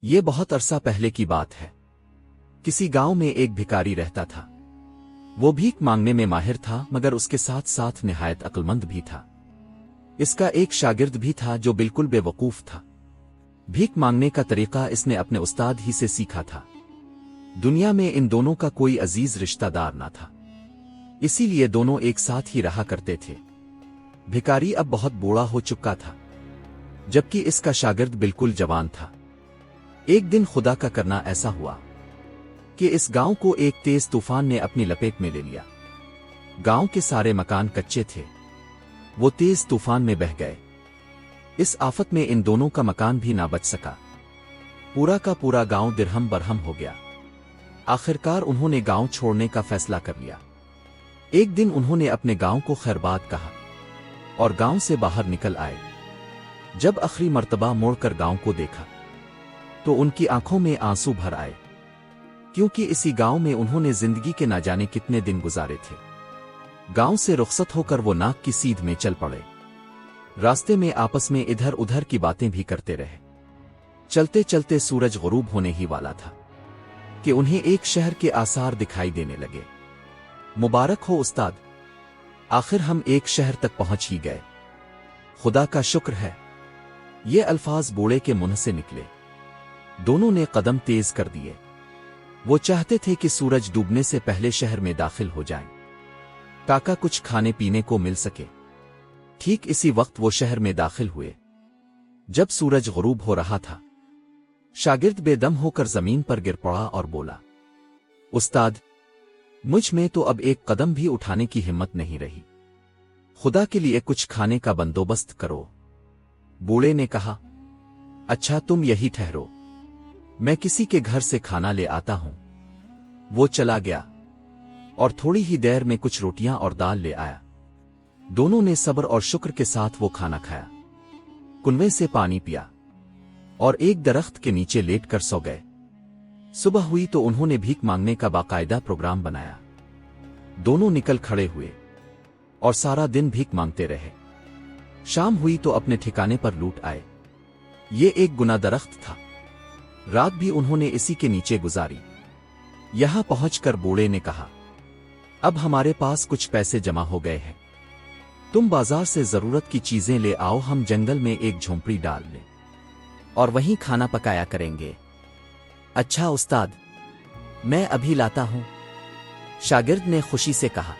یہ بہت عرصہ پہلے کی بات ہے۔ کسی گاؤں میں ایک بھکاری رہتا تھا۔ وہ بھیک مانگنے میں ماہر تھا، مگر اس کے ساتھ ساتھ نہایت عقلمند بھی تھا۔ اس کا ایک شاگرد بھی تھا جو بالکل بے وقوف تھا۔ بھیک مانگنے کا طریقہ اس نے اپنے استاد ہی سے سیکھا تھا۔ دنیا میں ان دونوں کا کوئی عزیز رشتہ دار نہ تھا، اسی لیے دونوں ایک ساتھ ہی رہا کرتے تھے۔ بھکاری اب بہت بوڑھا ہو چکا تھا، جبکہ اس کا شاگرد بالکل جوان تھا۔ ایک دن خدا کا کرنا ایسا ہوا کہ اس گاؤں کو ایک تیز طوفان نے اپنی لپیٹ میں لے لیا۔ گاؤں کے سارے مکان کچے تھے، وہ تیز طوفان میں بہہ گئے۔ اس آفت میں ان دونوں کا مکان بھی نہ بچ سکا۔ پورا کا پورا گاؤں درہم برہم ہو گیا۔ آخرکار انہوں نے گاؤں چھوڑنے کا فیصلہ کر لیا۔ ایک دن انہوں نے اپنے گاؤں کو خیرباد کہا اور گاؤں سے باہر نکل آئے۔ جب آخری مرتبہ موڑ کر گاؤں کو دیکھا تو ان کی آنکھوں میں آنسو بھر آئے، کیونکہ اسی گاؤں میں انہوں نے زندگی کے نہ جانے کتنے دن گزارے تھے۔ گاؤں سے رخصت ہو کر وہ ناک کی سیدھ میں چل پڑے۔ راستے میں آپس میں ادھر ادھر کی باتیں بھی کرتے رہے۔ چلتے چلتے سورج غروب ہونے ہی والا تھا کہ انہیں ایک شہر کے آثار دکھائی دینے لگے۔ مبارک ہو استاد، آخر ہم ایک شہر تک پہنچ ہی گئے۔ خدا کا شکر ہے۔ یہ الفاظ بوڑھے کے منہ سے نکلے۔ دونوں نے قدم تیز کر دیے۔ وہ چاہتے تھے کہ سورج ڈوبنے سے پہلے شہر میں داخل ہو جائیں تاکہ کچھ کھانے پینے کو مل سکے۔ ٹھیک اسی وقت وہ شہر میں داخل ہوئے۔ جب سورج غروب ہو رہا تھا، شاگرد بے دم ہو کر زمین پر گر پڑا اور بولا، استاد، مجھ میں تو اب ایک قدم بھی اٹھانے کی ہمت نہیں رہی۔ خدا کے لیے کچھ کھانے کا بندوبست کرو۔ بوڑھے نے کہا، اچھا تم یہی ٹھہرو، میں کسی کے گھر سے کھانا لے آتا ہوں۔ وہ چلا گیا اور تھوڑی ہی دیر میں کچھ روٹیاں اور دال لے آیا۔ دونوں نے صبر اور شکر کے ساتھ وہ کھانا کھایا، کنویں سے پانی پیا اور ایک درخت کے نیچے لیٹ کر سو گئے۔ صبح ہوئی تو انہوں نے بھیک مانگنے کا باقاعدہ پروگرام بنایا۔ دونوں نکل کھڑے ہوئے اور سارا دن بھیک مانگتے رہے۔ شام ہوئی تو اپنے ٹھکانے پر لوٹ آئے۔ یہ ایک گنا درخت تھا۔ رات بھی انہوں نے اسی کے نیچے گزاری۔ یہاں پہنچ کر بوڑھے نے کہا، اب ہمارے پاس کچھ پیسے جمع ہو گئے ہیں، تم بازار سے ضرورت کی چیزیں لے آؤ، ہم جنگل میں ایک جھونپڑی ڈال لیں اور وہیں کھانا پکایا کریں گے۔ اچھا استاد، میں ابھی لاتا ہوں، شاگرد نے خوشی سے کہا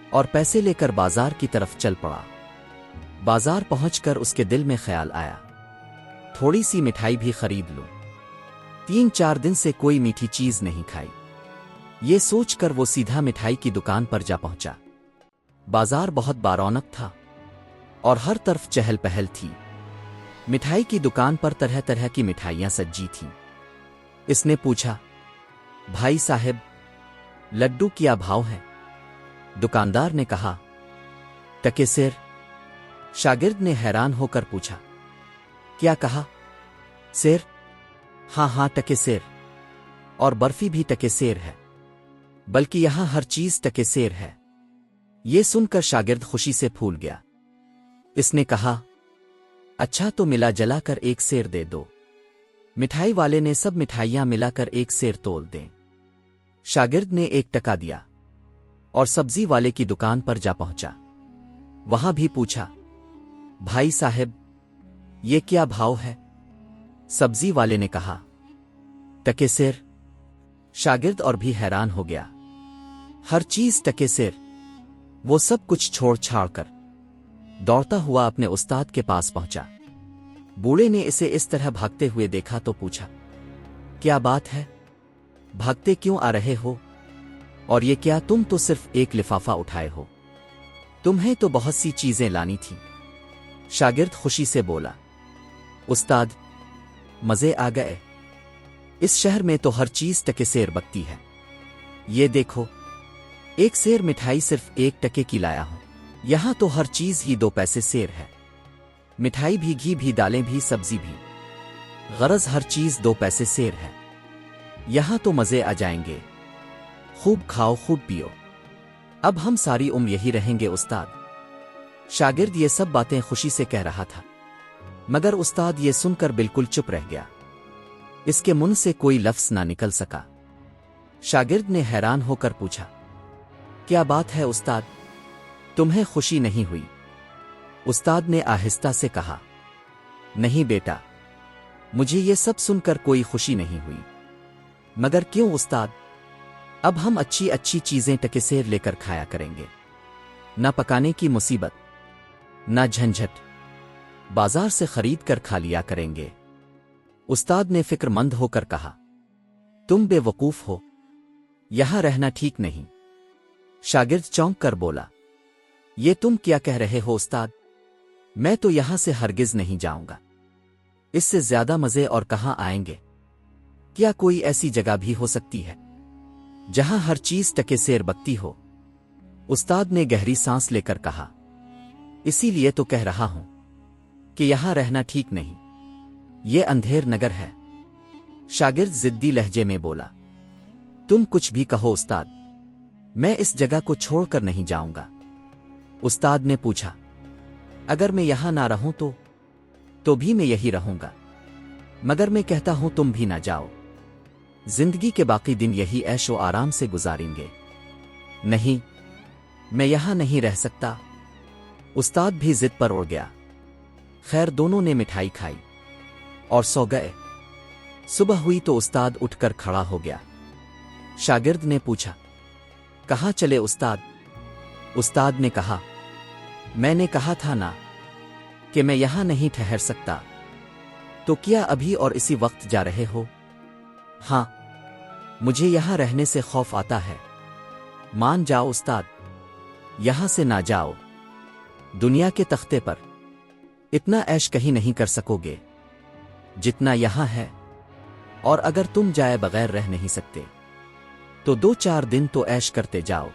اور پیسے لے کر بازار کی طرف چل پڑا۔ بازار پہنچ کر اس کے دل میں خیال آیا، تھوڑی سی مٹھائی بھی خرید لوں۔ 3-4 دن سے کوئی میٹھی چیز نہیں کھائی۔ یہ سوچ کر وہ سیدھا مٹھائی کی دکان پر جا پہنچا۔ بازار بہت بارونق تھا اور ہر طرف چہل پہل تھی۔ مٹھائی کی دکان پر طرح طرح کی مٹھائیاں سجی تھیں۔ اس نے پوچھا، بھائی صاحب، لڈو کیا بھاؤ ہے؟ دکاندار نے کہا، ٹکے سیر۔ شاگرد نے حیران ہو کر پوچھا، کیا کہا؟ سیر؟ ہاں ہاں، ٹکے سیر، اور برفی بھی ٹکے سیر ہے، بلکہ یہاں ہر چیز ٹکے سیر ہے۔ یہ سن کر شاگرد خوشی سے پھول گیا۔ اس نے کہا، اچھا تو ملا جلا کر ایک سیر دے دو۔ مٹھائی والے نے سب مٹھائیاں ملا کر ایک سیر تول دیں۔ شاگرد نے 1 ٹکا دیا اور سبزی والے کی دکان پر جا پہنچا۔ وہاں بھی پوچھا، بھائی صاحب، یہ کیا بھاؤ ہے؟ سبزی والے نے کہا، ٹکے سیر۔ شاگرد اور بھی حیران ہو گیا، ہر چیز ٹکے سیر۔ وہ سب کچھ چھوڑ چھاڑ کر دوڑتا ہوا اپنے استاد کے پاس پہنچا۔ بوڑھے نے اسے اس طرح بھاگتے ہوئے دیکھا تو پوچھا، کیا بات ہے؟ بھاگتے کیوں آ رہے ہو؟ اور یہ کیا، تم تو صرف ایک لفافہ اٹھائے ہو، تمہیں تو بہت سی چیزیں لانی تھیں۔ شاگرد خوشی سے بولا، استاد، مزے آ گئے۔ اس شہر میں تو ہر چیز ٹکے سیر بکتی ہے۔ یہ دیکھو، 1 سیر مٹھائی صرف 1 ٹکے کی لایا ہوں۔ یہاں تو ہر چیز ہی 2 پیسے سیر ہے، مٹھائی بھی، گھی بھی، دالیں بھی، سبزی بھی، غرض ہر چیز 2 پیسے سیر ہے۔ یہاں تو مزے آ جائیں گے، خوب کھاؤ، خوب پیو، اب ہم ساری عمر یہی رہیں گے استاد۔ شاگرد یہ سب باتیں خوشی سے کہہ رہا تھا، مگر استاد یہ سن کر بالکل چپ رہ گیا۔ اس کے منہ سے کوئی لفظ نہ نکل سکا۔ شاگرد نے حیران ہو کر پوچھا، کیا بات ہے استاد، تمہیں خوشی نہیں ہوئی؟ استاد نے آہستہ سے کہا، نہیں بیٹا، مجھے یہ سب سن کر کوئی خوشی نہیں ہوئی۔ مگر کیوں استاد؟ اب ہم اچھی اچھی چیزیں ٹکے لے کر کھایا کریں گے، نہ پکانے کی مصیبت، نہ جھنجھٹ، بازار سے خرید کر کھا لیا کریں گے۔ استاد نے فکر مند ہو کر کہا، تم بے وقوف ہو، یہاں رہنا ٹھیک نہیں۔ شاگرد چونک کر بولا، یہ تم کیا کہہ رہے ہو استاد؟ میں تو یہاں سے ہرگز نہیں جاؤں گا، اس سے زیادہ مزے اور کہاں آئیں گے؟ کیا کوئی ایسی جگہ بھی ہو سکتی ہے جہاں ہر چیز ٹکے سیر بکتی ہو؟ استاد نے گہری سانس لے کر کہا، اسی لیے تو کہہ رہا ہوں کہ یہاں رہنا ٹھیک نہیں، یہ اندھیر نگر ہے۔ شاگرد ضدی لہجے میں بولا، تم کچھ بھی کہو استاد، میں اس جگہ کو چھوڑ کر نہیں جاؤں گا۔ استاد نے پوچھا، اگر میں یہاں نہ رہوں تو بھی میں یہی رہوں گا، مگر میں کہتا ہوں تم بھی نہ جاؤ، زندگی کے باقی دن یہی عیش و آرام سے گزاریں گے۔ نہیں، میں یہاں نہیں رہ سکتا۔ استاد بھی ضد پر اڑ گیا۔ خیر، دونوں نے مٹھائی کھائی اور سو گئے۔ صبح ہوئی تو استاد اٹھ کر کھڑا ہو گیا۔ شاگرد نے پوچھا، کہاں چلے استاد؟ استاد نے کہا، میں نے کہا تھا نا کہ میں یہاں نہیں ٹھہر سکتا، تو کیا ابھی اور اسی وقت جا رہے ہو؟ ہاں، مجھے یہاں رہنے سے خوف آتا ہے۔ مان جاؤ استاد، یہاں سے نہ جاؤ۔ دنیا کے تختے پر اتنا عیش کہیں نہیں کر سکو گے جتنا یہاں ہے، اور اگر تم جائے بغیر رہ نہیں سکتے تو 2-4 دن تو عیش کرتے جاؤ۔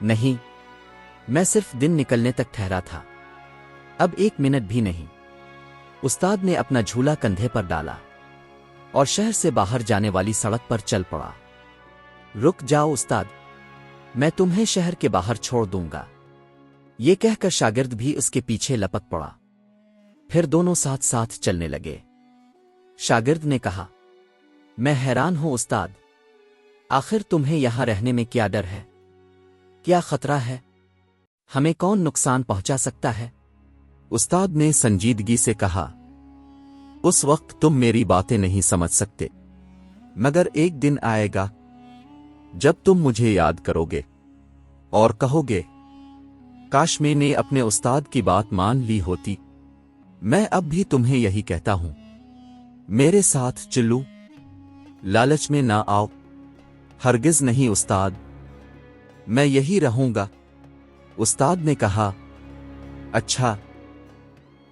نہیں، میں صرف دن نکلنے تک ٹھہرا تھا، اب 1 منٹ بھی نہیں۔ استاد نے اپنا جھولا کندھے پر ڈالا اور شہر سے باہر جانے والی سڑک پر چل پڑا۔ رک جاؤ استاد، میں تمہیں شہر کے باہر چھوڑ دوں گا۔ یہ کہہ کر شاگرد بھی اس کے پیچھے لپک پڑا۔ پھر دونوں ساتھ ساتھ چلنے لگے۔ شاگرد نے کہا، میں حیران ہوں استاد، آخر تمہیں یہاں رہنے میں کیا ڈر ہے؟ کیا خطرہ ہے؟ ہمیں کون نقصان پہنچا سکتا ہے؟ استاد نے سنجیدگی سے کہا، اس وقت تم میری باتیں نہیں سمجھ سکتے، مگر ایک دن آئے گا جب تم مجھے یاد کرو گے اور کہو گے، کاش میں نے اپنے استاد کی بات مان لی ہوتی۔ میں اب بھی تمہیں یہی کہتا ہوں، میرے ساتھ چلو، لالچ میں نہ آؤ۔ ہرگز نہیں استاد، میں یہی رہوں گا۔ استاد نے کہا، اچھا،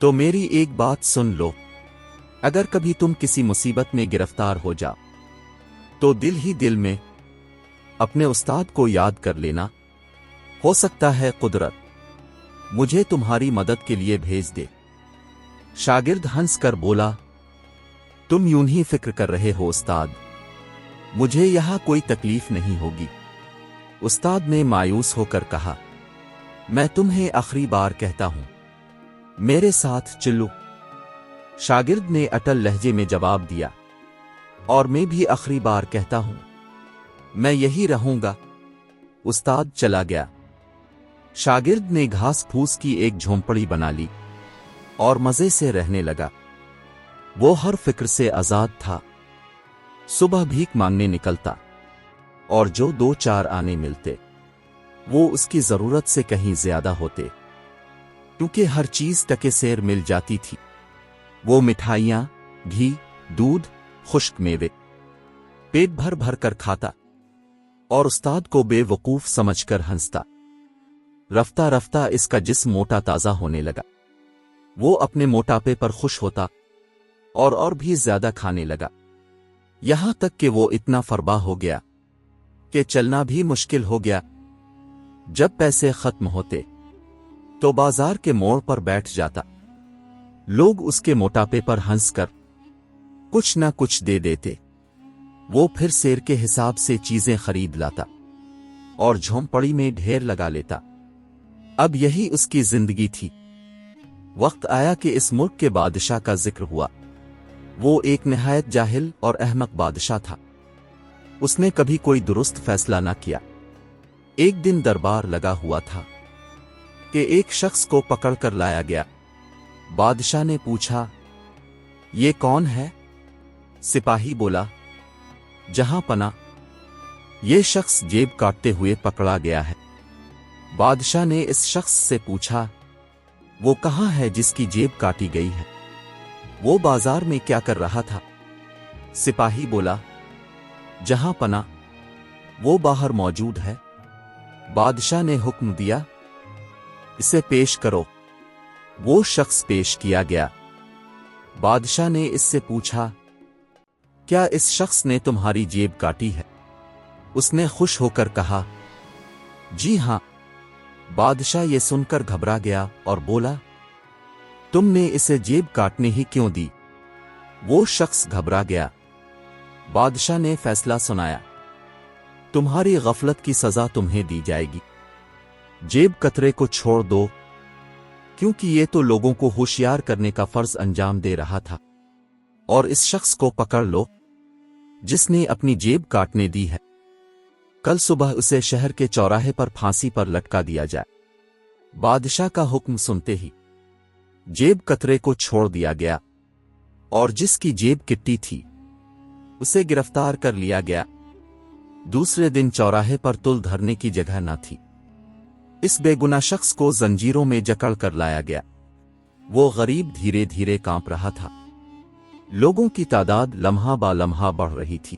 تو میری ایک بات سن لو، اگر کبھی تم کسی مصیبت میں گرفتار ہو جاؤ تو دل ہی دل میں اپنے استاد کو یاد کر لینا، ہو سکتا ہے قدرت مجھے تمہاری مدد کے لیے بھیج دے۔ شاگرد ہنس کر بولا، تم یوں ہی فکر کر رہے ہو استاد، مجھے یہاں کوئی تکلیف نہیں ہوگی۔ استاد نے مایوس ہو کر کہا، میں تمہیں آخری بار کہتا ہوں، میرے ساتھ چلو۔ شاگرد نے اٹل لہجے میں جواب دیا، اور میں بھی آخری بار کہتا ہوں، میں یہی رہوں گا۔ استاد چلا گیا۔ شاگرد نے گھاس پھوس کی ایک جھونپڑی بنا لی اور مزے سے رہنے لگا۔ وہ ہر فکر سے آزاد تھا۔ صبح بھیک مانگنے نکلتا، اور جو 2-4 آنے ملتے وہ اس کی ضرورت سے کہیں زیادہ ہوتے، کیونکہ ہر چیز ٹکے سیر مل جاتی تھی۔ وہ مٹھائیاں، گھی، دودھ، خشک میوے پیٹ بھر بھر کر کھاتا، اور استاد کو بے وقوف سمجھ کر ہنستا۔ رفتہ رفتہ اس کا جسم موٹا تازہ ہونے لگا۔ وہ اپنے موٹاپے پر خوش ہوتا اور بھی زیادہ کھانے لگا، یہاں تک کہ وہ اتنا فربا ہو گیا کہ چلنا بھی مشکل ہو گیا۔ جب پیسے ختم ہوتے تو بازار کے موڑ پر بیٹھ جاتا، لوگ اس کے موٹاپے پر ہنس کر کچھ نہ کچھ دے دیتے۔ وہ پھر سیر کے حساب سے چیزیں خرید لاتا اور جھونپڑی میں ڈھیر لگا لیتا۔ اب یہی اس کی زندگی تھی۔ وقت آیا کہ اس ملک کے بادشاہ کا ذکر ہوا۔ وہ ایک نہایت جاہل اور احمق بادشاہ تھا۔ اس نے کبھی کوئی درست فیصلہ نہ کیا۔ ایک دن دربار لگا ہوا تھا کہ ایک شخص کو پکڑ کر لایا گیا۔ بادشاہ نے پوچھا، یہ کون ہے؟ سپاہی بولا، جہاں پناہ، یہ شخص جیب کاٹتے ہوئے پکڑا گیا ہے۔ بادشاہ نے اس شخص سے پوچھا، وہ کہاں ہے جس کی جیب کاٹی گئی ہے؟ وہ بازار میں کیا کر رہا تھا؟ سپاہی بولا، جہاں پناہ، وہ باہر موجود ہے۔ بادشاہ نے حکم دیا، اسے پیش کرو۔ وہ شخص پیش کیا گیا۔ بادشاہ نے اس سے پوچھا، کیا اس شخص نے تمہاری جیب کاٹی ہے؟ اس نے خوش ہو کر کہا، جی ہاں۔ بادشاہ یہ سن کر گھبرا گیا اور بولا، تم نے اسے جیب کاٹنے ہی کیوں دی؟ وہ شخص گھبرا گیا۔ بادشاہ نے فیصلہ سنایا، تمہاری غفلت کی سزا تمہیں دی جائے گی۔ جیب کترے کو چھوڑ دو، کیونکہ یہ تو لوگوں کو ہوشیار کرنے کا فرض انجام دے رہا تھا، اور اس شخص کو پکڑ لو جس نے اپنی جیب کاٹنے دی ہے۔ کل صبح اسے شہر کے چوراہے پر پھانسی پر لٹکا دیا جائے۔ بادشاہ کا حکم سنتے ہی جیب کترے کو چھوڑ دیا گیا، اور جس کی جیب کٹی تھی اسے گرفتار کر لیا گیا۔ دوسرے دن چوراہے پر تل دھرنے کی جگہ نہ تھی۔ اس بے گناہ شخص کو زنجیروں میں جکڑ کر لایا گیا۔ وہ غریب دھیرے دھیرے کانپ رہا تھا۔ لوگوں کی تعداد لمحہ با لمحہ بڑھ رہی تھی۔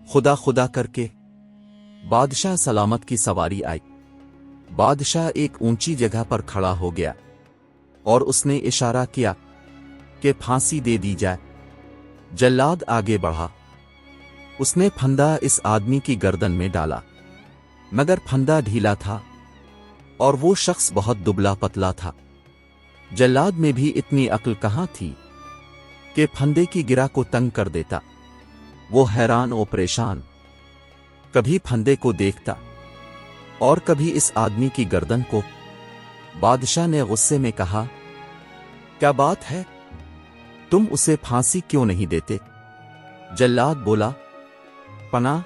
خدا خدا کر کے بادشاہ سلامت کی سواری آئی۔ بادشاہ ایک اونچی جگہ پر کھڑا ہو گیا اور اس نے اشارہ کیا کہ پھانسی دے دی جائے۔ جلاد آگے بڑھا۔ اس نے پھندا اس آدمی کی گردن میں ڈالا، مگر پھندا ڈھیلا تھا اور وہ شخص بہت دبلا پتلا تھا۔ جلاد میں بھی اتنی عقل کہاں تھی کہ پھندے کی گرہ کو تنگ کر دیتا۔ وہ حیران و پریشان، کبھی پھندے کو دیکھتا اور کبھی اس آدمی کی گردن کو۔ بادشاہ نے غصے میں کہا، کیا بات ہے؟ تم اسے پھانسی کیوں نہیں دیتے؟ جلاد بولا، پناہ،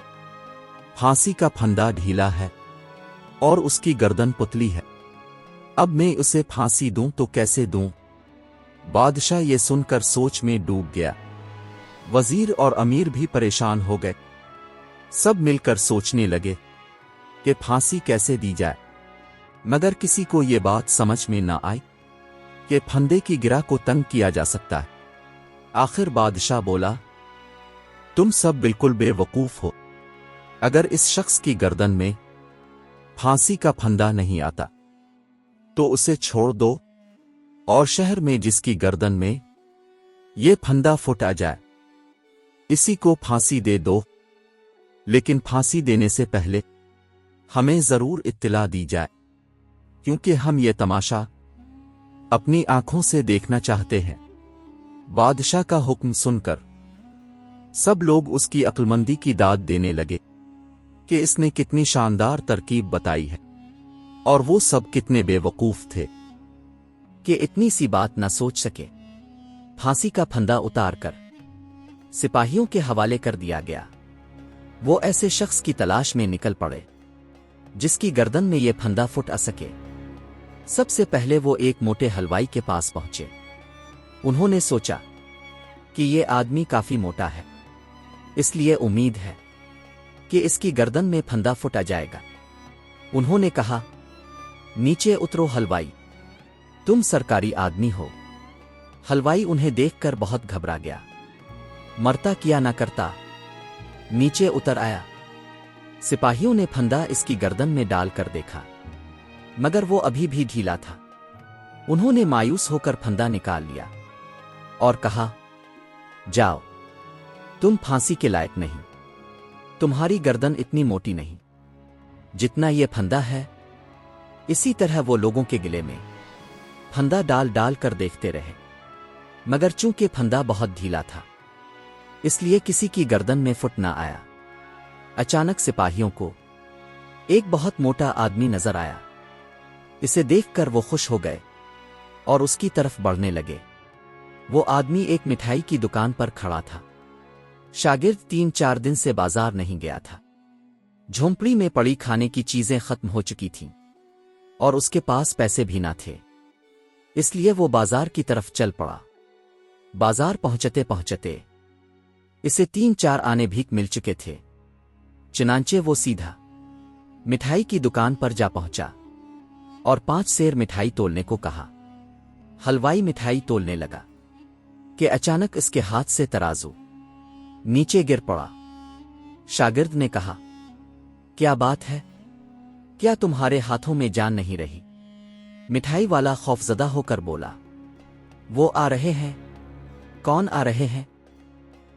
پھانسی کا پھندا ڈھیلا ہے اور اس کی گردن پتلی ہے۔ اب میں اسے پھانسی دوں تو کیسے دوں؟ بادشاہ یہ سن کر سوچ میں ڈوب گیا۔ وزیر اور امیر بھی پریشان ہو گئے۔ سب مل کر سوچنے لگے کہ پھانسی کیسے دی جائے، مگر کسی کو یہ بات سمجھ میں نہ آئی کہ پھندے کی گرہ کو تنگ کیا جا سکتا ہے۔ آخر بادشاہ بولا، تم سب بالکل بے وقوف ہو۔ اگر اس شخص کی گردن میں پھانسی کا پھندا نہیں آتا تو اسے چھوڑ دو، اور شہر میں جس کی گردن میں یہ پھندا پھٹ آ جائے اسی کو پھانسی دے دو، لیکن پھانسی دینے سے پہلے ہمیں ضرور اطلاع دی جائے، کیونکہ ہم یہ تماشا اپنی آنکھوں سے دیکھنا چاہتے ہیں۔ بادشاہ کا حکم سن کر سب لوگ اس کی عقلمندی کی داد دینے لگے کہ اس نے کتنی شاندار ترکیب بتائی ہے، اور وہ سب کتنے بے وقوف تھے کہ اتنی سی بات نہ سوچ سکے۔ پھانسی کا پھندا اتار کر سپاہیوں کے حوالے کر دیا گیا۔ وہ ایسے شخص کی تلاش میں نکل پڑے جس کی گردن میں یہ پھندا پھٹ آ سکے۔ سب سے پہلے وہ ایک موٹے حلوائی کے پاس پہنچے۔ انہوں نے سوچا کہ یہ آدمی کافی موٹا ہے، اس لیے امید ہے کہ اس کی گردن میں پھندا پھٹ آ جائے گا۔ انہوں نے کہا، نیچے اترو حلوائی، تم سرکاری آدمی ہو۔ حلوائی انہیں دیکھ کر بہت گھبرا گیا، مرتا کیا نہ کرتا، نیچے اتر آیا۔ سپاہیوں نے پھندا اس کی گردن میں ڈال کر دیکھا، مگر وہ ابھی بھی ڈھیلا تھا۔ انہوں نے مایوس ہو کر پھندا نکال لیا اور کہا، جاؤ، تم پھانسی کے لائق نہیں، تمہاری گردن اتنی موٹی نہیں جتنا یہ پھندا ہے۔ اسی طرح وہ لوگوں کے گلے میں پھندا ڈال ڈال کر دیکھتے رہے، مگر چونکہ پھندا بہت ڈھیلا تھا اس لیے کسی کی گردن میں فٹ نہ آیا۔ اچانک سپاہیوں کو ایک بہت موٹا آدمی نظر آیا۔ اسے دیکھ کر وہ خوش ہو گئے اور اس کی طرف بڑھنے لگے۔ وہ آدمی ایک مٹھائی کی دکان پر کھڑا تھا۔ شاگرد 3-4 دن سے بازار نہیں گیا تھا۔ جھونپڑی میں پڑی کھانے کی چیزیں ختم ہو چکی تھیں اور اس کے پاس پیسے بھی نہ تھے، اس لیے وہ بازار کی طرف چل پڑا۔ بازار پہنچتے پہنچتے اسے 3-4 آنے بھیک مل چکے تھے، چنانچہ وہ سیدھا مٹھائی کی دکان پر جا پہنچا اور 5 سیر مٹھائی تولنے کو کہا۔ حلوائی مٹھائی تولنے لگا کہ اچانک اس کے ہاتھ سے ترازو نیچے گر پڑا۔ شاگرد نے کہا، کیا بات ہے؟ کیا تمہارے ہاتھوں میں جان نہیں رہی؟ مٹھائی والا خوفزدہ ہو کر بولا، وہ آ رہے ہیں۔ کون آ رہے ہیں؟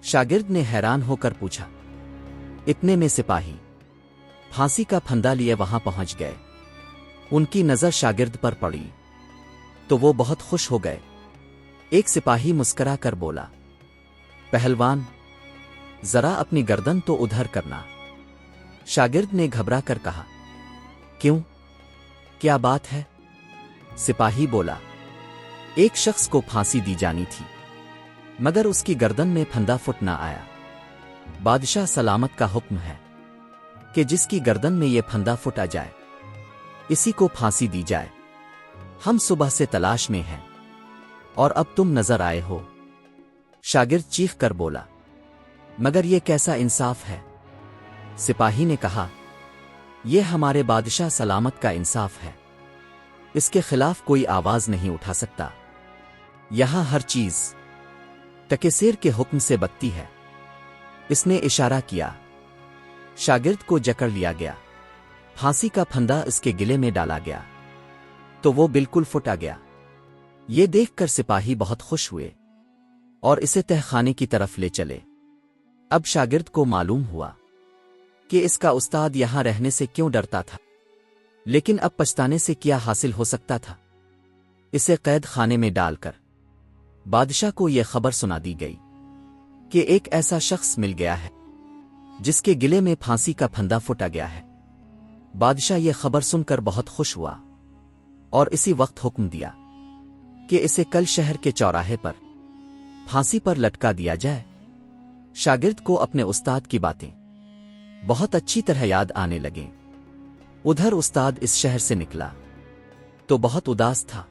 شاگرد نے حیران ہو کر پوچھا۔ اتنے میں سپاہی پھانسی کا پھندا لیے وہاں پہنچ گئے۔ ان کی نظر شاگرد پر پڑی تو وہ بہت خوش ہو گئے۔ ایک سپاہی مسکرا کر بولا، پہلوان، ذرا اپنی گردن تو ادھر کرنا۔ شاگرد نے گھبرا کر کہا، کیوں؟ کیا بات ہے؟ سپاہی بولا، ایک شخص کو پھانسی دی جانی تھی مگر اس کی گردن میں پھندا فٹ نہ آیا۔ بادشاہ سلامت کا حکم ہے کہ جس کی گردن میں یہ پھندا فٹ آ جائے اسی کو پھانسی دی جائے۔ ہم صبح سے تلاش میں ہیں اور اب تم نظر آئے ہو۔ شاگرد چیخ کر بولا، مگر یہ کیسا انصاف ہے؟ سپاہی نے کہا، یہ ہمارے بادشاہ سلامت کا انصاف ہے، اس کے خلاف کوئی آواز نہیں اٹھا سکتا۔ یہاں ہر چیز تکسیر کے حکم سے بکتی ہے۔ اس نے اشارہ کیا۔ شاگرد کو جکڑ لیا گیا، پھانسی کا پھندا اس کے گلے میں ڈالا گیا تو وہ بالکل فٹ آ گیا۔ یہ دیکھ کر سپاہی بہت خوش ہوئے اور اسے تہ خانے کی طرف لے چلے۔ اب شاگرد کو معلوم ہوا کہ اس کا استاد یہاں رہنے سے کیوں ڈرتا تھا، لیکن اب پچھتانے سے کیا حاصل ہو سکتا تھا۔ اسے قید خانے میں ڈال کر بادشاہ کو یہ خبر سنا دی گئی کہ ایک ایسا شخص مل گیا ہے جس کے گلے میں پھانسی کا پھندا پھوٹا گیا ہے۔ بادشاہ یہ خبر سن کر بہت خوش ہوا اور اسی وقت حکم دیا کہ اسے کل شہر کے چوراہے پر پھانسی پر لٹکا دیا جائے۔ شاگرد کو اپنے استاد کی باتیں بہت اچھی طرح یاد آنے لگیں۔ ادھر استاد اس شہر سے نکلا تو بہت اداس تھا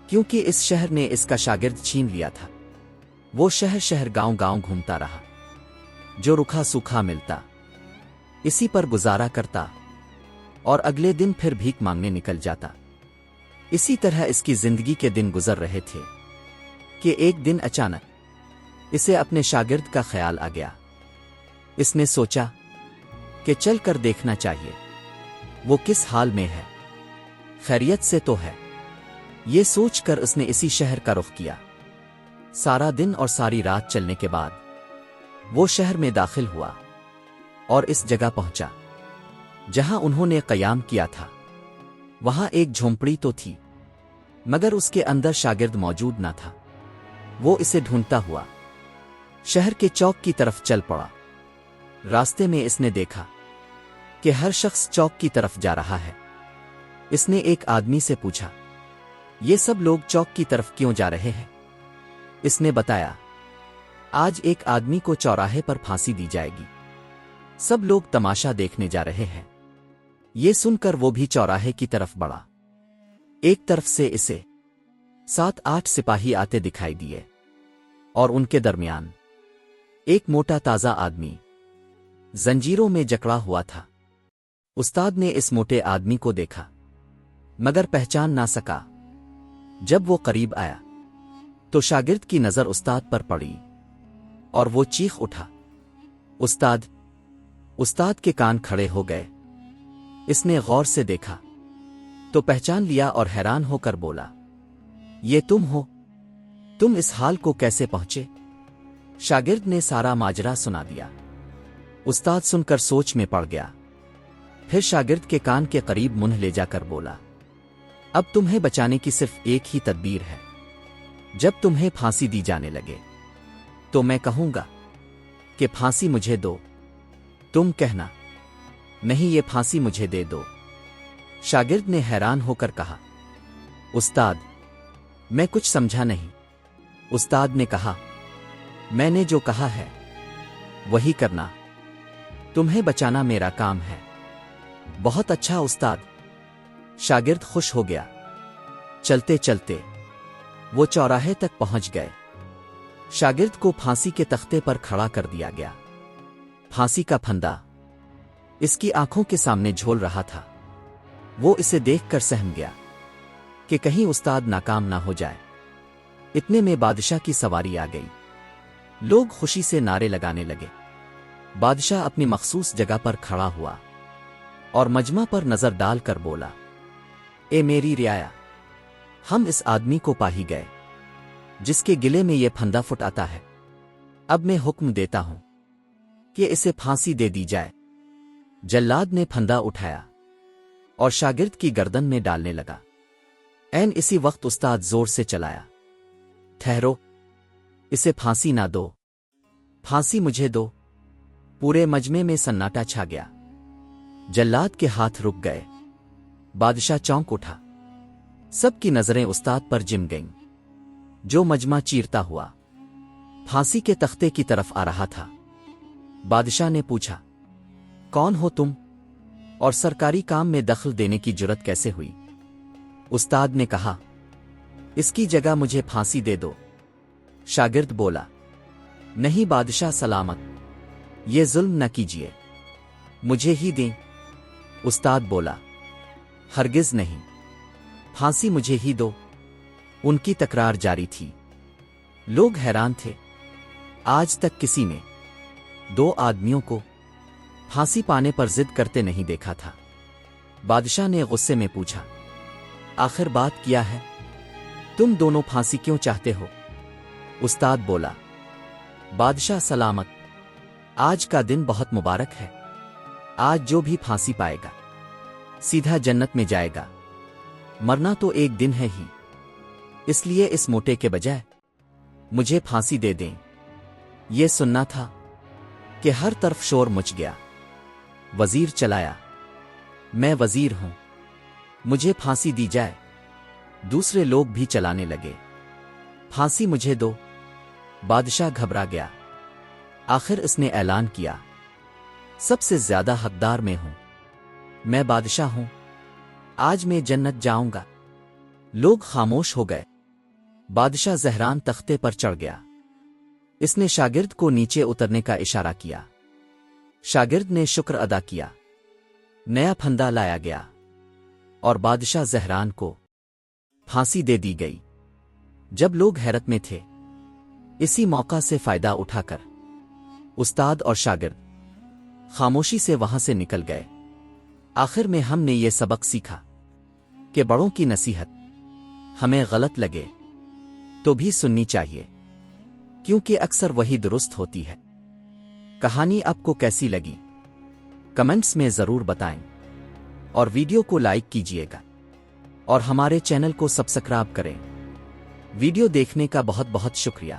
کیونکہ اس شہر نے اس کا شاگرد چھین لیا تھا۔ وہ شہر شہر گاؤں گاؤں گھومتا رہا، جو رکھا سوکھا ملتا اسی پر گزارا کرتا اور اگلے دن پھر بھیک مانگنے نکل جاتا۔ اسی طرح اس کی زندگی کے دن گزر رہے تھے کہ ایک دن اچانک اسے اپنے شاگرد کا خیال آ گیا۔ اس نے سوچا کہ چل کر دیکھنا چاہیے وہ کس حال میں ہے، خیریت سے تو ہے۔ یہ سوچ کر اس نے اسی شہر کا رخ کیا۔ سارا دن اور ساری رات چلنے کے بعد وہ شہر میں داخل ہوا اور اس جگہ پہنچا جہاں انہوں نے قیام کیا تھا۔ وہاں ایک جھونپڑی تو تھی مگر اس کے اندر شاگرد موجود نہ تھا۔ وہ اسے ڈھونڈتا ہوا شہر کے چوک کی طرف چل پڑا۔ راستے میں اس نے دیکھا کہ ہر شخص چوک کی طرف جا رہا ہے۔ اس نے ایک آدمی سے پوچھا، یہ سب لوگ چوک کی طرف کیوں جا رہے ہیں؟ اس نے بتایا، آج ایک آدمی کو چوراہے پر پھانسی دی جائے گی، سب لوگ تماشا دیکھنے جا رہے ہیں۔ یہ سن کر وہ بھی چوراہے کی طرف بڑھا۔ ایک طرف سے اسے 7-8 سپاہی آتے دکھائی دیے اور ان کے درمیان ایک موٹا تازہ آدمی زنجیروں میں جکڑا ہوا تھا۔ استاد نے اس موٹے آدمی کو دیکھا مگر پہچان نہ سکا۔ جب وہ قریب آیا تو شاگرد کی نظر استاد پر پڑی اور وہ چیخ اٹھا، استاد! استاد کے کان کھڑے ہو گئے۔ اس نے غور سے دیکھا تو پہچان لیا اور حیران ہو کر بولا، یہ تم ہو؟ تم اس حال کو کیسے پہنچے؟ شاگرد نے سارا ماجرا سنا دیا۔ استاد سن کر سوچ میں پڑ گیا، پھر شاگرد کے کان کے قریب منہ لے جا کر بولا، اب تمہیں بچانے کی صرف ایک ہی تدبیر ہے۔ جب تمہیں پھانسی دی جانے لگے تو میں کہوں گا کہ پھانسی مجھے دو، تم کہنا نہیں یہ پھانسی مجھے دے دو۔ شاگرد نے حیران ہو کر کہا، استاد! میں کچھ سمجھا نہیں۔ استاد نے کہا، میں نے جو کہا ہے وہی کرنا، تمہیں بچانا میرا کام ہے۔ بہت اچھا استاد، شاگرد خوش ہو گیا۔ چلتے چلتے وہ چوراہے تک پہنچ گئے۔ شاگرد کو پھانسی کے تختے پر کھڑا کر دیا گیا۔ پھانسی کا پھندا اس کی آنکھوں کے سامنے جھول رہا تھا۔ وہ اسے دیکھ کر سہم گیا کہ کہیں استاد ناکام نہ ہو جائے۔ اتنے میں بادشاہ کی سواری آ گئی۔ لوگ خوشی سے نعرے لگانے لگے۔ بادشاہ اپنی مخصوص جگہ پر کھڑا ہوا اور مجمع پر نظر ڈال کر بولا، اے میری رعایا، ہم اس آدمی کو پا ہی گئے جس کے گلے میں یہ پھندا فٹ آتا ہے۔ اب میں حکم دیتا ہوں کہ اسے پھانسی دے دی جائے۔ جلاد نے پھندا اٹھایا اور شاگرد کی گردن میں ڈالنے لگا۔ عین اسی وقت استاد زور سے چلایا، ٹھہرو، اسے پھانسی نہ دو، پھانسی مجھے دو۔ پورے مجمع میں سناٹا چھا گیا۔ جلاد کے ہاتھ رک گئے۔ بادشاہ چونک اٹھا۔ سب کی نظریں استاد پر جم گئیں۔ جو مجمع چیرتا ہوا پھانسی کے تختے کی طرف آ رہا تھا۔ بادشاہ نے پوچھا، کون ہو تم اور سرکاری کام میں دخل دینے کی جرت کیسے ہوئی؟ استاد نے کہا، اس کی جگہ مجھے پھانسی دے دو۔ شاگرد بولا، نہیں بادشاہ سلامت، یہ ظلم نہ کیجیے، مجھے ہی دیں۔ استاد بولا، ہرگز نہیں، پھانسی مجھے ہی دو۔ ان کی تکرار جاری تھی۔ لوگ حیران تھے۔ آج تک کسی نے دو آدمیوں کو پھانسی پانے پر ضد کرتے نہیں دیکھا تھا۔ بادشاہ نے غصے میں پوچھا، آخر بات کیا ہے؟ تم دونوں پھانسی کیوں چاہتے ہو؟ استاد بولا، بادشاہ سلامت، آج کا دن بہت مبارک ہے۔ آج جو بھی پھانسی پائے گا سیدھا جنت میں جائے گا۔ مرنا تو ایک دن ہے ہی، اس لیے اس موٹے کے بجائے مجھے پھانسی دے دیں۔ یہ سننا تھا کہ ہر طرف شور مچ گیا۔ وزیر چلایا، میں وزیر ہوں، مجھے پھانسی دی جائے۔ دوسرے لوگ بھی چلانے لگے، پھانسی مجھے دو۔ بادشاہ گھبرا گیا۔ آخر اس نے اعلان کیا، سب سے زیادہ حقدار میں ہوں، میں بادشاہ ہوں، آج میں جنت جاؤں گا۔ لوگ خاموش ہو گئے۔ بادشاہ زہران تختے پر چڑھ گیا۔ اس نے شاگرد کو نیچے اترنے کا اشارہ کیا۔ شاگرد نے شکر ادا کیا۔ نیا پھندا لایا گیا اور بادشاہ زہران کو پھانسی دے دی گئی۔ جب لوگ حیرت میں تھے، اسی موقع سے فائدہ اٹھا کر استاد اور شاگرد خاموشی سے وہاں سے نکل گئے۔ آخر میں ہم نے یہ سبق سیکھا کہ بڑوں کی نصیحت ہمیں غلط لگے تو بھی سننی چاہیے، کیونکہ اکثر وہی درست ہوتی ہے۔ کہانی آپ کو کیسی لگی کمنٹس میں ضرور بتائیں، اور ویڈیو کو لائک کیجیے گا اور ہمارے چینل کو سبسکرائب کریں۔ ویڈیو دیکھنے کا بہت بہت شکریہ۔